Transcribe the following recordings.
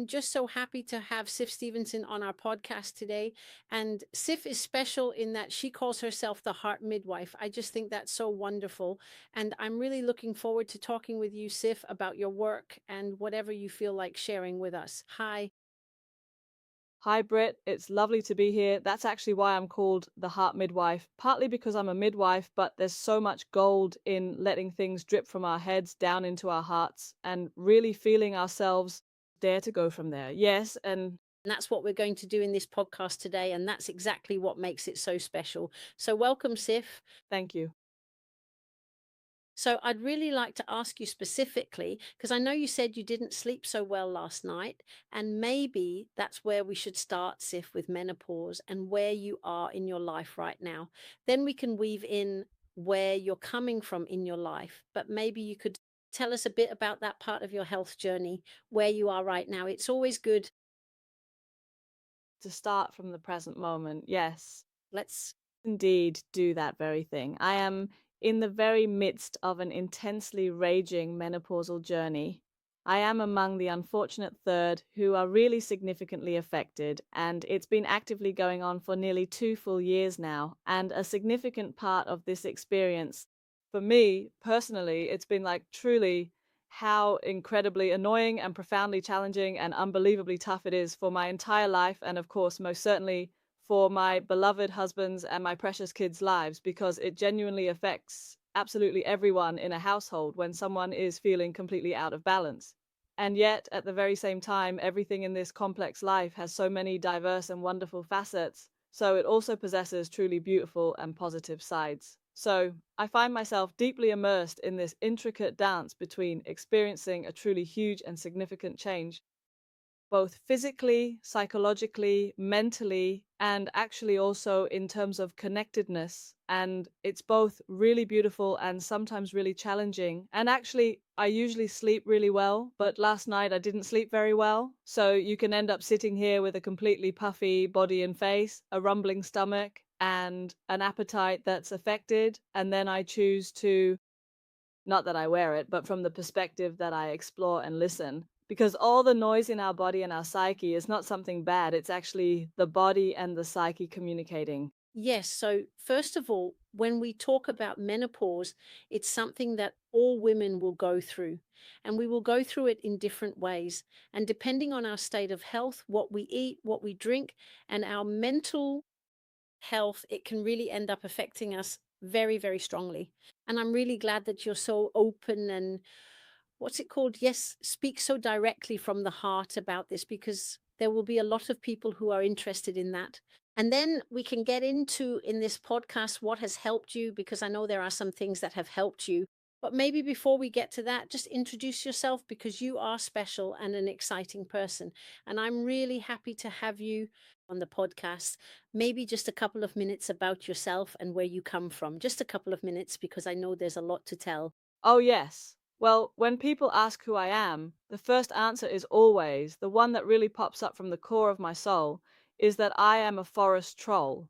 am just so happy to have Sif Stevenson on our podcast today. And Sif is special in that she calls herself the heart midwife. I just think that's so wonderful. And I'm really looking forward to talking with you, Sif, about your work and whatever you feel like sharing with us. Hi. Hi, Britt. It's lovely to be here. That's actually why I'm called the Heart Midwife, partly because I'm a midwife, but there's so much gold in letting things drip from our heads down into our hearts and really feeling ourselves dare to go from there. Yes, and And that's what we're going to do in this podcast today. And that's exactly what makes it so special. So, welcome, Sif. thank you. So I'd really like to ask you specifically, because I know you said you didn't sleep so well last night, and maybe that's where we should start, Sif, with menopause and where you are in your life right now. Then we can weave in where you're coming from in your life, but maybe you could tell us a bit about that part of your health journey, where you are right now. It's always good. To start from the present moment, yes, Let's indeed do that very thing. I am in the very midst of an intensely raging menopausal journey. I am among the unfortunate third who are really significantly affected, and it's been actively going on for nearly 2 full years now. And a significant part of this experience, for me personally, it's been like truly how incredibly annoying and profoundly challenging and unbelievably tough it is for my entire life, and of course, most certainly for my beloved husband's and my precious kids' lives, because it genuinely affects absolutely everyone in a household when someone is feeling completely out of balance. And yet, at the very same time, everything in this complex life has so many diverse and wonderful facets. So it also possesses truly beautiful and positive sides. So I find myself deeply immersed in this intricate dance between experiencing a truly huge and significant change both physically, psychologically, mentally, and actually also in terms of connectedness. And it's both really beautiful and sometimes really challenging. And actually, I usually sleep really well, but last night I didn't sleep very well. So you can end up sitting here with a completely puffy body and face, a rumbling stomach, and an appetite that's affected. And then I choose to not that I wear it, but from the perspective that I explore and listen. Because all the noise in our body and our psyche is not something bad. It's actually the body and the psyche communicating. Yes. So, first of all, when we talk about menopause, it's something that all women will go through, and we will go through it in different ways. And depending on our state of health, what we eat, what we drink, and our mental health, it can really end up affecting us very, very strongly. And I'm really glad that you're so open and what's it called? Yes, speak so directly from the heart about this because there will be a lot of people who are interested in that. And then we can get into in this podcast what has helped you because I know there are some things that have helped you. But maybe before we get to that, just introduce yourself because you are special and an exciting person. And I'm really happy to have you on the podcast. Maybe just a couple of minutes about yourself and where you come from. Just a couple of minutes because I know there's a lot to tell. Oh, yes. Well, when people ask who I am, the first answer is always the one that really pops up from the core of my soul is that I am a forest troll.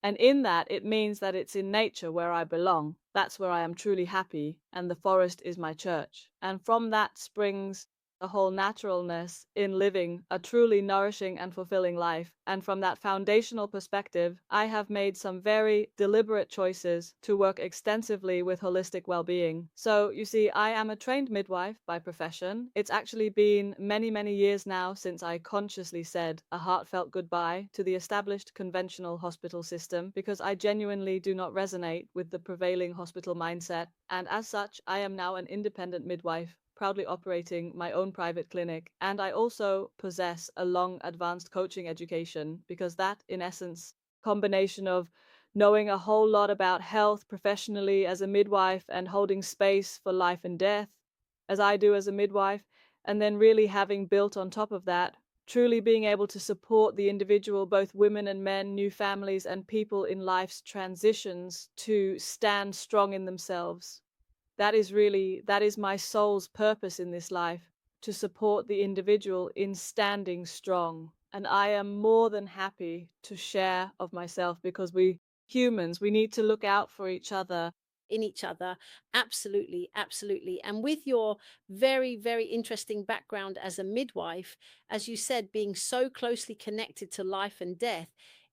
And in that, it means that it's in nature where I belong. That's where I am truly happy, and the forest is my church. And from that springs the whole naturalness in living a truly nourishing and fulfilling life. And from that foundational perspective, I have made some very deliberate choices to work extensively with holistic well-being. So, you see, I am a trained midwife by profession. It's actually been many, many years now since I consciously said a heartfelt goodbye to the established conventional hospital system because I genuinely do not resonate with the prevailing hospital mindset. And as such, I am now an independent midwife proudly operating my own private clinic, and I also possess a long advanced coaching education because that, in essence, combination of knowing a whole lot about health professionally as a midwife and holding space for life and death, as I do as a midwife, and then really having built on top of that, truly being able to support the individual, both women and men, new families, and people in life's transitions to stand strong in themselves. That is my soul's purpose in this life, to support the individual in standing strong. And I am more than happy to share of myself because we humans, we need to look out for each other in each other. Absolutely, absolutely. And with your very, very interesting background as a midwife, as you said, being so closely connected to life and death,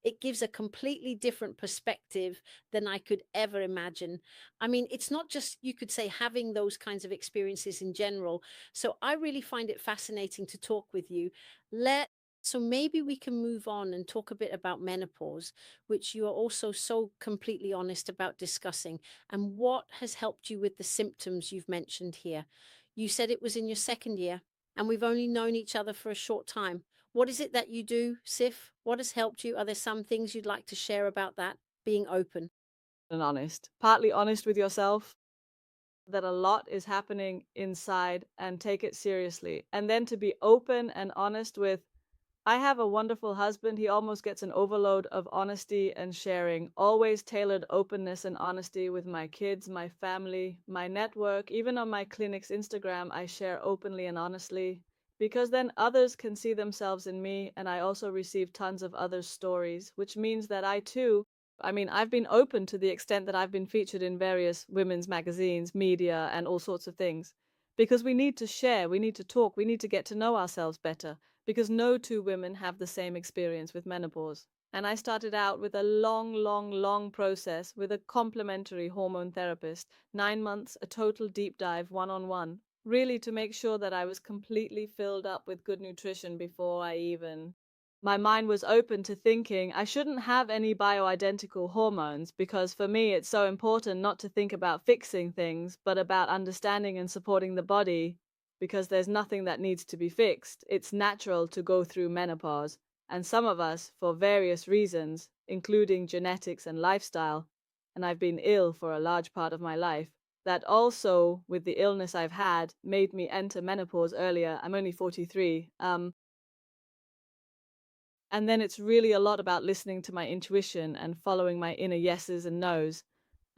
it gives a completely different perspective than I could ever imagine. I mean, it's not just, you could say, having those kinds of experiences in general. So I really find it fascinating to talk with you. Let so maybe we can move on and talk a bit about menopause, which you are also so completely honest about discussing, and what has helped you with the symptoms you've mentioned here. You said it was in your second year, and we've only known each other for a short time. What is it that you do, Sif? What has helped you? Are there some things you'd like to share about that? Being open. And honest. Partly honest with yourself that a lot is happening inside and take it seriously. And then to be open and honest with, I have a wonderful husband. He almost gets an overload of honesty and sharing, always tailored openness and honesty with my kids, my family, my network. Even on my clinic's Instagram, I share openly and honestly because then others can see themselves in me. And I also receive tons of others' stories, which means that I too, I mean, I've been open to the extent that I've been featured in various women's magazines, media, and all sorts of things. Because we need to share, we need to talk, we need to get to know ourselves better because no two women have the same experience with menopause. And I started out with a long, long, long process with a complementary hormone therapist, 9 months, a total deep dive, one on one, really to make sure that I was completely filled up with good nutrition before I even. My mind was open to thinking I shouldn't have any bioidentical hormones because for me it's so important not to think about fixing things, but about understanding and supporting the body because there's nothing that needs to be fixed. It's natural to go through menopause. And some of us, for various reasons, including genetics and lifestyle, and I've been ill for a large part of my life, that also, with the illness I've had, made me enter menopause earlier. I'm only 43. And then it's really a lot about listening to my intuition and following my inner yeses and nos.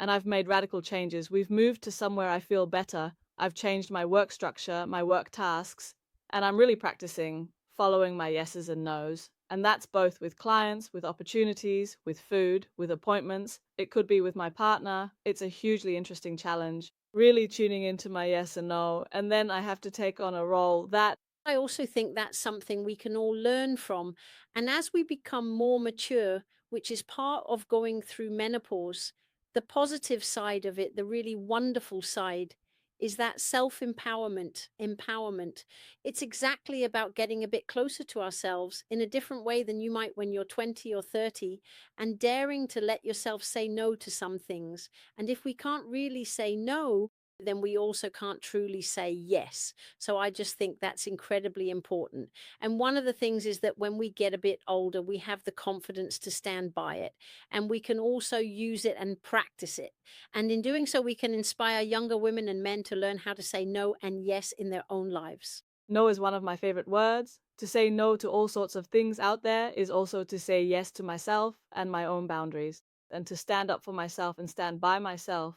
And I've made radical changes. We've moved to somewhere I feel better. I've changed my work structure, my work tasks, and I'm really practicing following my yeses and nos. And that's both with clients, with opportunities, with food, with appointments. It could be with my partner. It's a hugely interesting challenge. Really tuning into my yes and no. And then I have to take on a role that I also think that's something we can all learn from. And as we become more mature, which is part of going through menopause, the positive side of it, the really wonderful side, is that self-empowerment, empowerment. It's exactly about getting a bit closer to ourselves in a different way than you might when you're 20 or 30, and daring to let yourself say no to some things. And if we can't really say no, then we also can't truly say yes. So I just think that's incredibly important. And one of the things is that when we get a bit older, we have the confidence to stand by it. And we can also use it and practice it. And in doing so, we can inspire younger women and men to learn how to say no and yes in their own lives. no is one of my favorite words. To say no to all sorts of things out there is also to say yes to myself and my own boundaries, and to stand up for myself and stand by myself.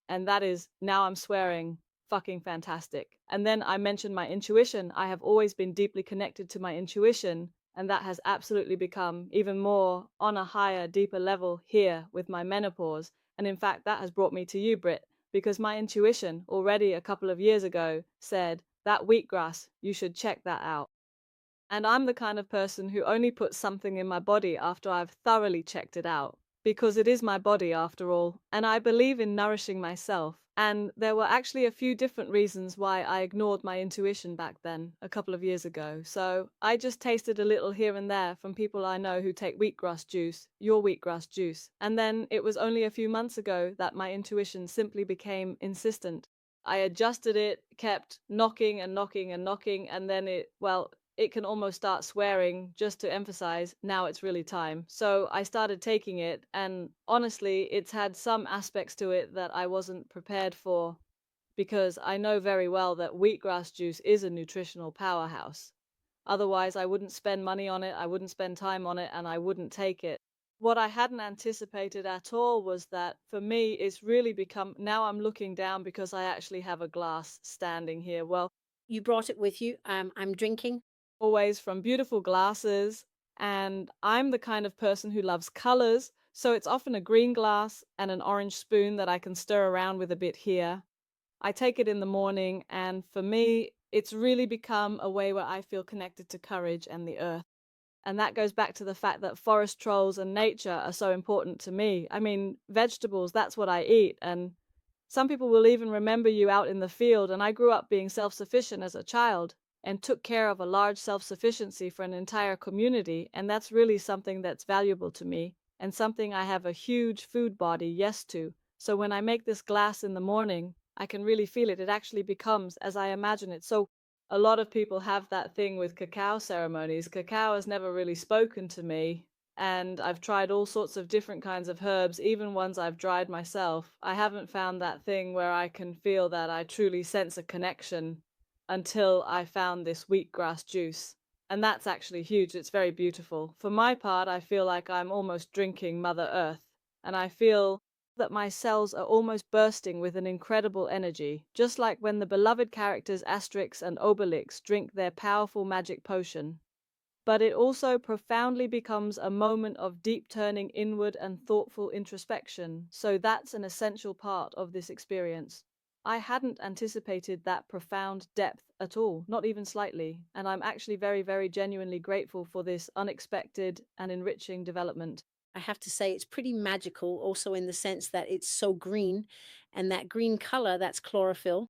And that is, now I'm swearing, fucking fantastic. And then I mentioned my intuition. I have always been deeply connected to my intuition, and that has absolutely become even more on a higher, deeper level here with my menopause. And in fact, that has brought me to you, Britt, because my intuition already a couple of years ago said, that wheatgrass, you should check that out. And I'm the kind of person who only puts something in my body after I've thoroughly checked it out, because it is my body after all, and I believe in nourishing myself. And there were actually a few different reasons why I ignored my intuition back then, a couple of years ago. So I just tasted a little here and there from people I know who take wheatgrass juice, your wheatgrass juice. And then it was only a few months ago that my intuition simply became insistent. I adjusted it, kept knocking and knocking and knocking, and then it can almost start swearing just to emphasize now it's really time. So I started taking it, and honestly, it's had some aspects to it that I wasn't prepared for because I know very well that wheatgrass juice is a nutritional powerhouse. Otherwise, I wouldn't spend money on it, I wouldn't spend time on it, and I wouldn't take it. What I hadn't anticipated at all was that for me, it's really become now I'm looking down because I actually have a glass standing here. Well, You brought it with you. I'm drinking. always from beautiful glasses. And I'm the kind of person who loves colors. So it's often a green glass and an orange spoon that I can stir around with a bit here. I take it in the morning, and for me, it's really become a way where I feel connected to courage and the earth. And that goes back to the fact that forest trolls and nature are so important to me. I mean, vegetables, that's what I eat. And some people will even remember you out in the field. And I grew up being self sufficient as a child and took care of a large self sufficiency for an entire community. And that's really something that's valuable to me and something I have a huge food body, yes, to. So when I make this glass in the morning, I can really feel it. It actually becomes as I imagine it. So a lot of people have that thing with cacao ceremonies. Cacao has never really spoken to me, and I've tried all sorts of different kinds of herbs, even ones I've dried myself. I haven't found that thing where I can feel that I truly sense a connection until I found this wheatgrass juice. And that's actually huge. It's very beautiful. For my part, I feel like I'm almost drinking Mother Earth, and I feel that my cells are almost bursting with an incredible energy, just like when the beloved characters Asterix and Obelix drink their powerful magic potion. But it also profoundly becomes a moment of deep turning inward and thoughtful introspection, so that's an essential part of this experience. I hadn't anticipated that profound depth at all, not even slightly, and I'm actually very, very genuinely grateful for this unexpected and enriching development. I have to say it's pretty magical also in the sense that it's so green, and that green color, that's chlorophyll.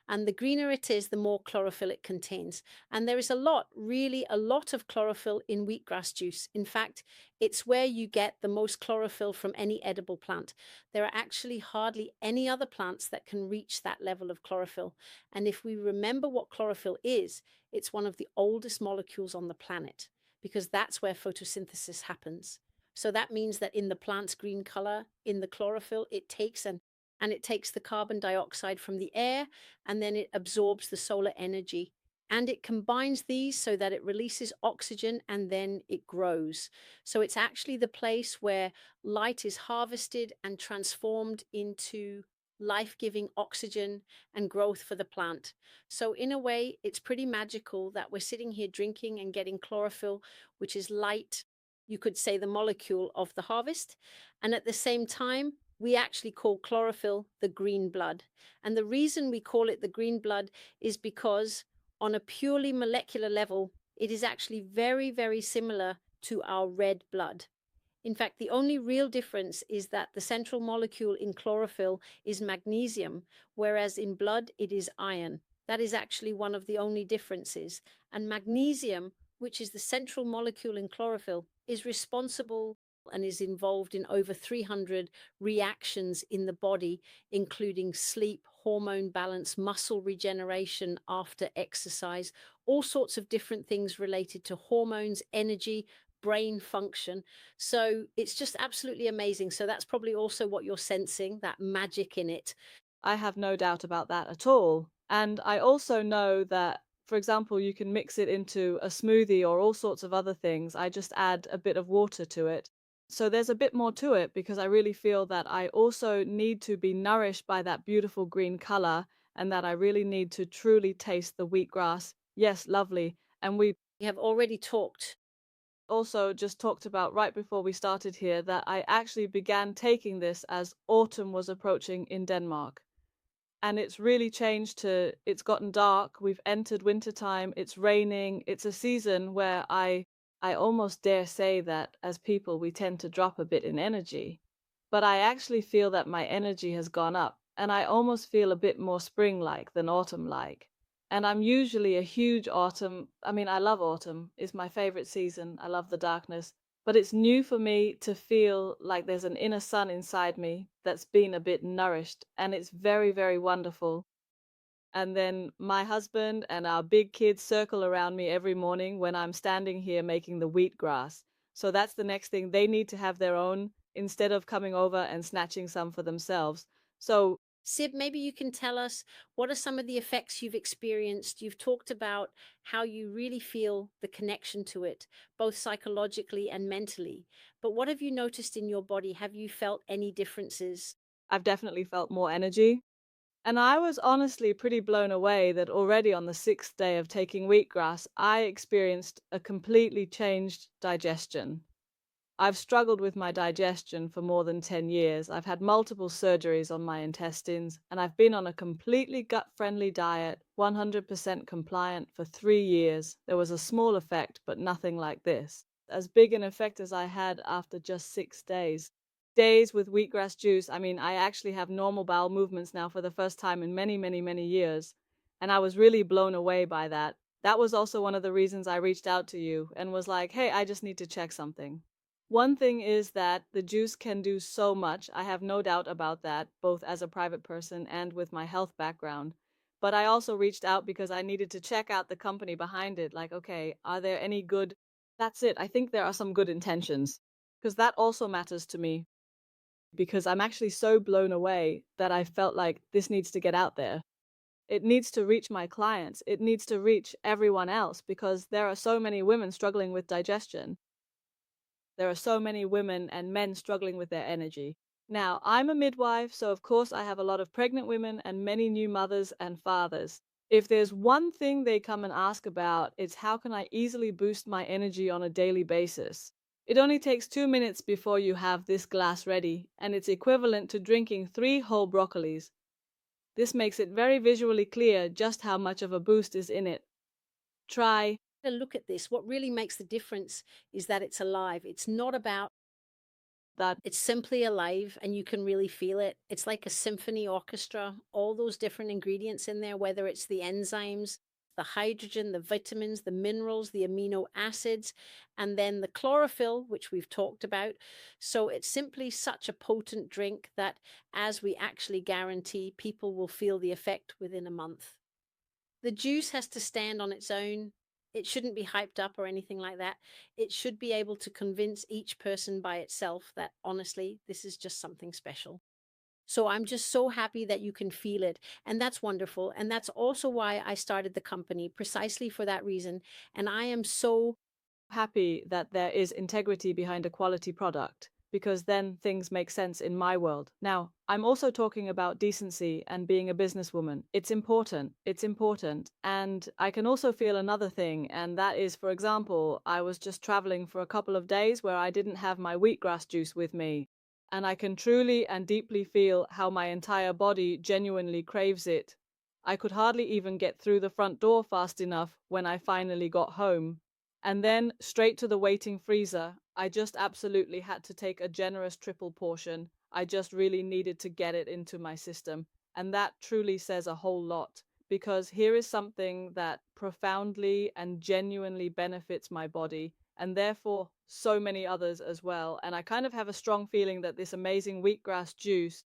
And the greener it is, the more chlorophyll it contains. And there is a lot, really a lot of chlorophyll in wheatgrass juice. In fact, it's where you get the most chlorophyll from any edible plant. There are actually hardly any other plants that can reach that level of chlorophyll. And if we remember what chlorophyll is, it's one of the oldest molecules on the planet because that's where photosynthesis happens. So that means that in the plant's green color, in the chlorophyll, it takes the carbon dioxide from the air, and then it absorbs the solar energy, and it combines these so that it releases oxygen and then it grows. So it's actually the place where light is harvested and transformed into life-giving oxygen and growth for the plant. So in a way, it's pretty magical that we're sitting here drinking and getting chlorophyll, which is light, you could say the molecule of the harvest, and at the same time we actually call chlorophyll the green blood. And the reason we call it the green blood is because, on a purely molecular level, it is actually very, very similar to our red blood. In fact, the only real difference is that the central molecule in chlorophyll is magnesium, whereas in blood it is iron. That is actually one of the only differences. And magnesium, which is the central molecule in chlorophyll, is responsible and is involved in over 300 reactions in the body, including sleep, hormone balance, muscle regeneration after exercise, all sorts of different things related to hormones, energy, brain function. So it's just absolutely amazing. So that's probably also what you're sensing, that magic in it. I have no doubt about that at all. And I also know that, for example, you can mix it into a smoothie or all sorts of other things. I just add a bit of water to it. So there's a bit more to it because I really feel that I also need to be nourished by that beautiful green color and that I really need to truly taste the wheatgrass. Yes, lovely. And we We have already talked. also just talked about right before we started here that I actually began taking this as autumn was approaching in Denmark, and it's really changed to it's gotten dark, we've entered wintertime, it's raining, it's a season where I almost dare say that as people we tend to drop a bit in energy. But I actually feel that my energy has gone up, and I almost feel a bit more spring-like than autumn-like. And I'm usually a huge autumn. I mean, I love autumn. It's my favorite season. I love the darkness. But it's new for me to feel like there's an inner sun inside me that's been a bit nourished, and it's very, very wonderful. And then my husband and our big kids circle around me every morning when I'm standing here making the wheatgrass. So that's the next thing. They need to have their own instead of coming over and snatching some for themselves. So Sib, maybe you can tell us what are some of the effects you've experienced. You've talked about how you really feel the connection to it, both psychologically and mentally. But what have you noticed in your body? Have you felt any differences? I've definitely felt more energy. And I was honestly pretty blown away that already on the sixth day of taking wheatgrass, I experienced a completely changed digestion. I've struggled with my digestion for more than 10 years. I've had multiple surgeries on my intestines, and I've been on a completely gut friendly diet, 100% compliant for 3 years. There was a small effect, but nothing like this. As big an effect as I had after just 6 days. Days with wheatgrass juice. I mean, I actually have normal bowel movements now for the first time in many, many, many years. And I was really blown away by that. That was also one of the reasons I reached out to you and was like, hey, I just need to check something. One thing is that the juice can do so much. I have no doubt about that, both as a private person and with my health background. But I also reached out because I needed to check out the company behind it. Like, okay, are there any good? That's it. I think there are some good intentions because that also matters to me because I'm actually so blown away that I felt like this needs to get out there. It needs to reach my clients. It needs to reach everyone else because there are so many women struggling with digestion. There are so many women and men struggling with their energy. Now, I'm a midwife, so of course I have a lot of pregnant women and many new mothers and fathers. If there's one thing they come and ask about, it's how can I easily boost my energy on a daily basis? It only takes 2 minutes before you have this glass ready, and it's equivalent to drinking 3 whole broccolis. This makes it very visually clear just how much of a boost is in it. Try To look at this, what really makes the difference is that it's alive. It's not about, that. it's simply alive and you can really feel it. It's like a symphony orchestra, all those different ingredients in there, whether it's the enzymes, the hydrogen, the vitamins, the minerals, the amino acids, and then the chlorophyll, which we've talked about. So it's simply such a potent drink that, as we actually guarantee, people will feel the effect within a month. The juice has to stand on its own. It shouldn't be hyped up or anything like that. It should be able to convince each person by itself that honestly, this is just something special. So I'm just so happy that you can feel it. And that's wonderful. And that's also why I started the company, precisely for that reason. And I am so Happy that there is integrity behind a quality product because then things make sense in my world. Now, I'm also talking about decency and being a businesswoman. It's important. It's important. And I can also feel another thing, and that is, for example, I was just traveling for a couple of days where I didn't have my wheatgrass juice with me. And I can truly and deeply feel how my entire body genuinely craves it. I could hardly even get through the front door fast enough when I finally got home and then straight to the waiting freezer. I just absolutely had to take a generous triple portion. I just really needed to get it into my system. And that truly says a whole lot because here is something that profoundly and genuinely benefits my body and therefore so many others as well. And I kind of have a strong feeling that this amazing wheatgrass juice,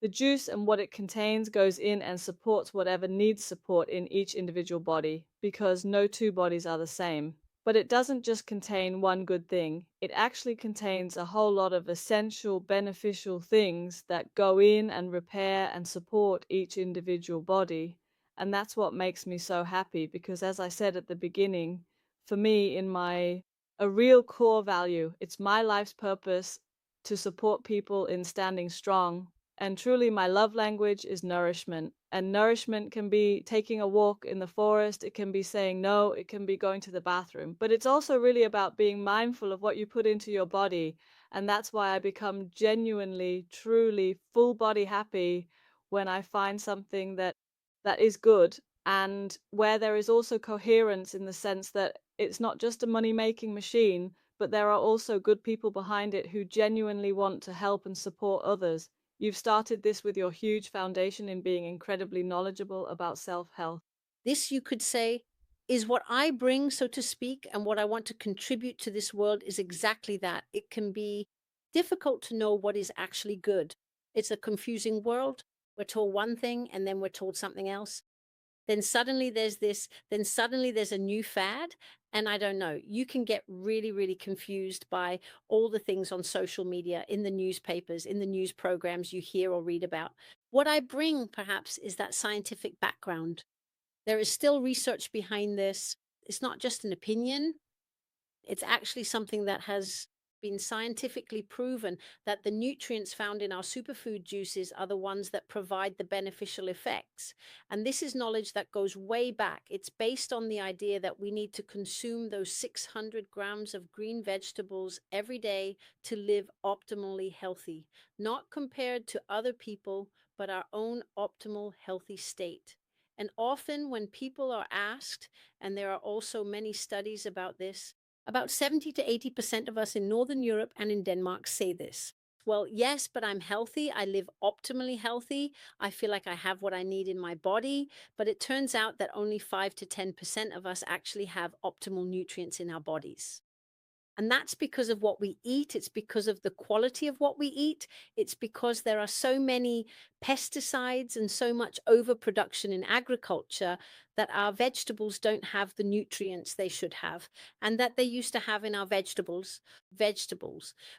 the juice and what it contains goes in and supports whatever needs support in each individual body because no two bodies are the same. But it doesn't just contain one good thing, it actually contains a whole lot of essential, beneficial things that go in and repair and support each individual body. And that's what makes me so happy because, as I said at the beginning, for me, in my a real core value, it's my life's purpose to support people in standing strong and truly, my love language is nourishment. And nourishment can be taking a walk in the forest, it can be saying no, it can be going to the bathroom. But it's also really about being mindful of what you put into your body. And that's why I become genuinely, truly, full body happy when I find something that is good and where there is also coherence in the sense that it's not just a money making machine, but there are also good people behind it who genuinely want to help and support others. You've started this with your huge foundation in being incredibly knowledgeable about self health. this, you could say, is what I bring, so to speak, and what I want to contribute to this world is exactly that. It can be difficult to know what is actually good. It's a confusing world. We're told one thing and then we're told something else. Then suddenly there's this, then suddenly there's a new fad. And I don't know, you can get really, really confused by all the things on social media, in the newspapers, in the news programs you hear or read about. What I bring, perhaps, is that scientific background. There is still research behind this. It's not just an opinion, it's actually something that has Been scientifically proven that the nutrients found in our superfood juices are the ones that provide the beneficial effects. And this is knowledge that goes way back. It's based on the idea that we need to consume those 600 grams of green vegetables every day to live optimally healthy, not compared to other people, but our own optimal healthy state. And often, when people are asked, and there are also many studies about this, about 70 to 80% of us in Northern Europe and in Denmark say this. Well, yes, but I'm healthy. I live optimally healthy. I feel like I have what I need in my body. But it turns out that only 5 to 10% of us actually have optimal nutrients in our bodies. And that's because of what we eat. It's because of the quality of what we eat. It's because there are so many pesticides and so much overproduction in agriculture that our vegetables don't have the nutrients they should have and that they used to have in our vegetables.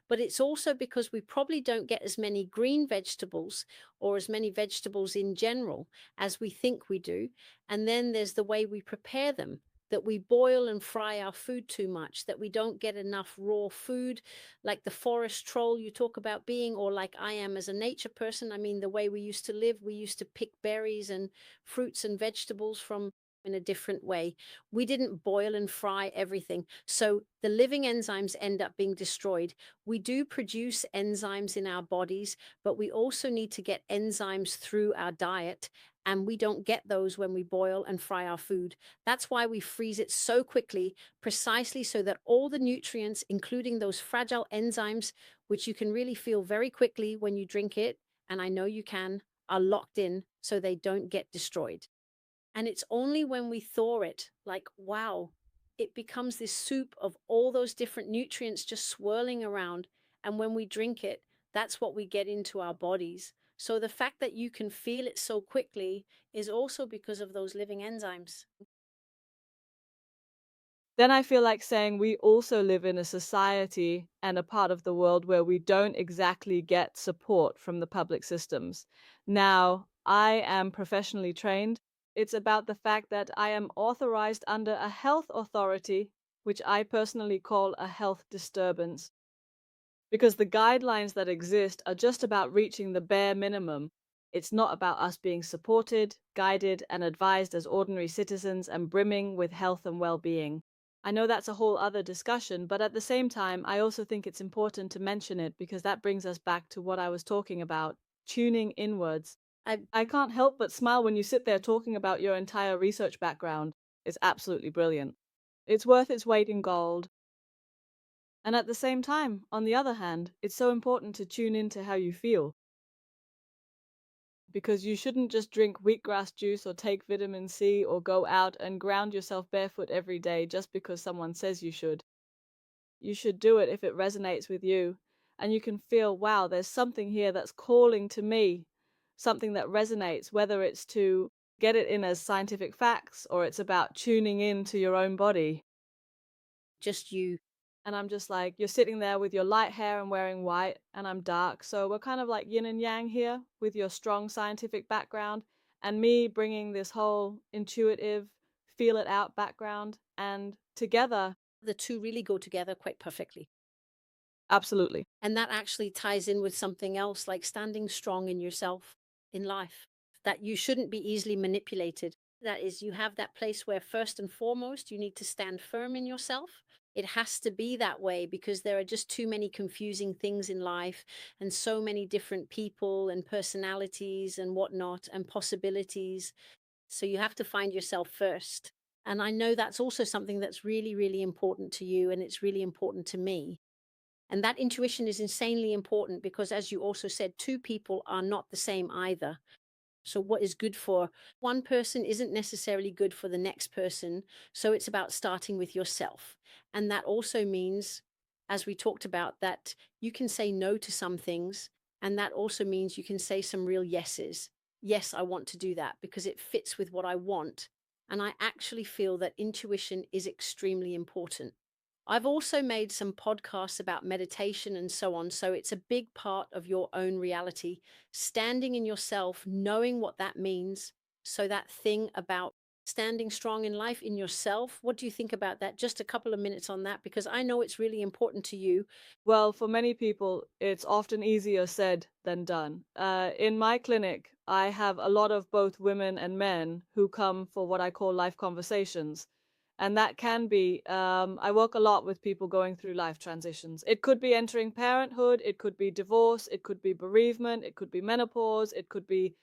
But it's also because we probably don't get as many green vegetables or as many vegetables in general as we think we do. And then there's the way we prepare them, that we boil and fry our food too much, that we don't get enough raw food, like the forest troll you talk about being, or like I am as a nature person. I mean, the way we used to live, we used to pick berries and fruits and vegetables from in a different way. We didn't boil and fry everything. So the living enzymes end up being destroyed. We do produce enzymes in our bodies, but we also need to get enzymes through our diet. And we don't get those when we boil and fry our food. That's why we freeze it so quickly, precisely so that all the nutrients, including those fragile enzymes, which you can really feel very quickly when you drink it, and I know you can, are locked in so they don't get destroyed. And it's only when we thaw it, like, wow, it becomes this soup of all those different nutrients just swirling around. And when we drink it, that's what we get into our bodies. So the fact that you can feel it so quickly is also because of those living enzymes. Then I feel like saying we also live in a society and a part of the world where we don't exactly get support from the public systems. Now, I am professionally trained. It's about the fact that I am authorized under a health authority, which I personally call a health disturbance, because the guidelines that exist are just about reaching the bare minimum. It's not about us being supported, guided, and advised as ordinary citizens and brimming with health and well being. I know that's a whole other discussion, but at the same time, I also think it's important to mention it because that brings us back to what I was talking about, tuning inwards. I I can't help but smile when you sit there talking about your entire research background. It's absolutely brilliant. It's worth its weight in gold. And at the same time, on the other hand, it's so important to tune into how you feel because you shouldn't just drink wheatgrass juice or take vitamin C or go out and ground yourself barefoot every day just because someone says you should. You should do it if it resonates with you and you can feel, wow, there's something here that's calling to me, something that resonates, whether it's to get it in as scientific facts or it's about tuning in to your own body. just you. And I'm just like, you're sitting there with your light hair and wearing white, and I'm dark. So we're kind of like yin and yang here with your strong scientific background and me bringing this whole intuitive, feel it out background. And together, The two really go together quite perfectly. absolutely. And that actually ties in with something else, like standing strong in yourself in life, that you shouldn't be easily manipulated. That is, you have that place where, first and foremost, you need to stand firm in yourself. It has to be that way because there are just too many confusing things in life and so many different people and personalities and whatnot and possibilities. So you have to find yourself first. And I know that's also something that's really, really important to you. And it's really important to me. And that intuition is insanely important because, as you also said, two people are not the same either. So, what is good for one person isn't necessarily good for the next person. So, it's about starting with yourself. And that also means, as we talked about, that you can say no to some things. And that also means you can say some real yeses. Yes, I want to do that because it fits with what I want. And I actually feel that intuition is extremely important. I've also made some podcasts about meditation and so on. So it's a big part of your own reality, standing in yourself, knowing what that means. So that thing about Standing strong in life, in yourself. What do you think about that? Just a couple of minutes on that, because I know it's really important to you. Well, for many people, it's often easier said than done. In my clinic, I have a lot of both women and men who come for what I call life conversations. And that can be, I work a lot with people going through life transitions. It could be entering parenthood, it could be divorce, it could be bereavement, it could be menopause, it could be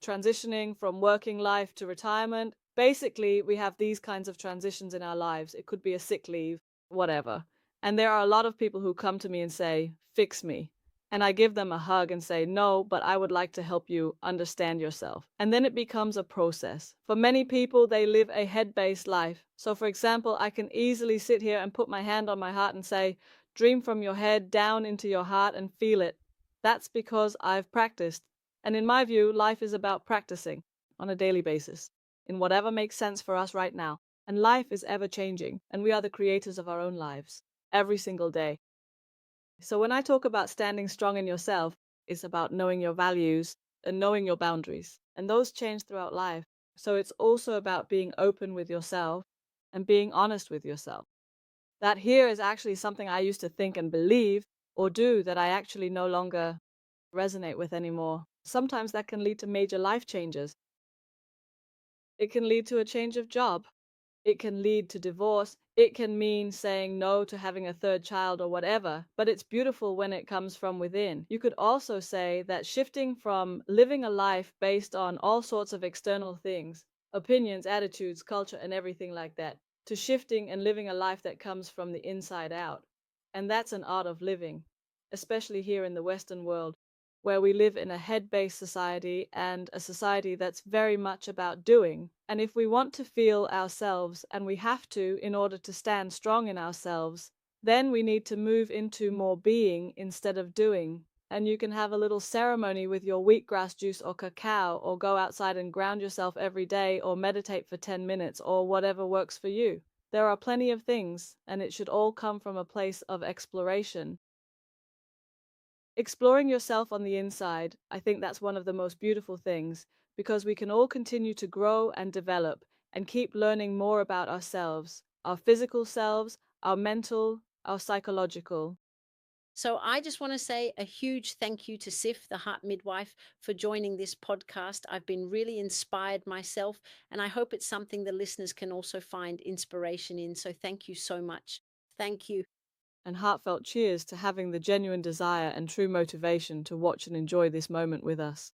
transitioning from working life to retirement. Basically, we have these kinds of transitions in our lives. It could be a sick leave, whatever. And there are a lot of people who come to me and say, fix me. And I give them a hug and say, no, but I would like to help you understand yourself. And then it becomes a process. For many people, they live a head based life. So, for example, I can easily sit here and put my hand on my heart and say, dream from your head down into your heart and feel it. That's because I've practiced. And in my view, life is about practicing on a daily basis in whatever makes sense for us right now. And life is ever changing, and we are the creators of our own lives every single day. So when I talk about standing strong in yourself, it's about knowing your values and knowing your boundaries. And those change throughout life. So it's also about being open with yourself and being honest with yourself. That here is actually something I used to think and believe or do that I actually no longer resonate with anymore. Sometimes that can lead to major life changes. It can lead to a change of job. It can lead to divorce. It can mean saying no to having a third child or whatever, but it's beautiful when it comes from within. You could also say that shifting from living a life based on all sorts of external things, opinions, attitudes, culture, and everything like that, to shifting and living a life that comes from the inside out. And that's an art of living, especially here in the Western world, where we live in a head based society and a society that's very much about doing. And if we want to feel ourselves, and we have to in order to stand strong in ourselves, then we need to move into more being instead of doing. And you can have a little ceremony with your wheatgrass juice or cacao, or go outside and ground yourself every day, or meditate for 10 minutes, or whatever works for you. There are plenty of things, and it should all come from a place of exploration. Exploring yourself on the inside, I think that's one of the most beautiful things, because we can all continue to grow and develop and keep learning more about ourselves, our physical selves, our mental, our psychological. So I just want to say a huge thank you to Sif, the heart midwife, for joining this podcast. I've been really inspired myself, and I hope it's something the listeners can also find inspiration in. So thank you so much. Thank you. And heartfelt cheers to having the genuine desire and true motivation to watch and enjoy this moment with us.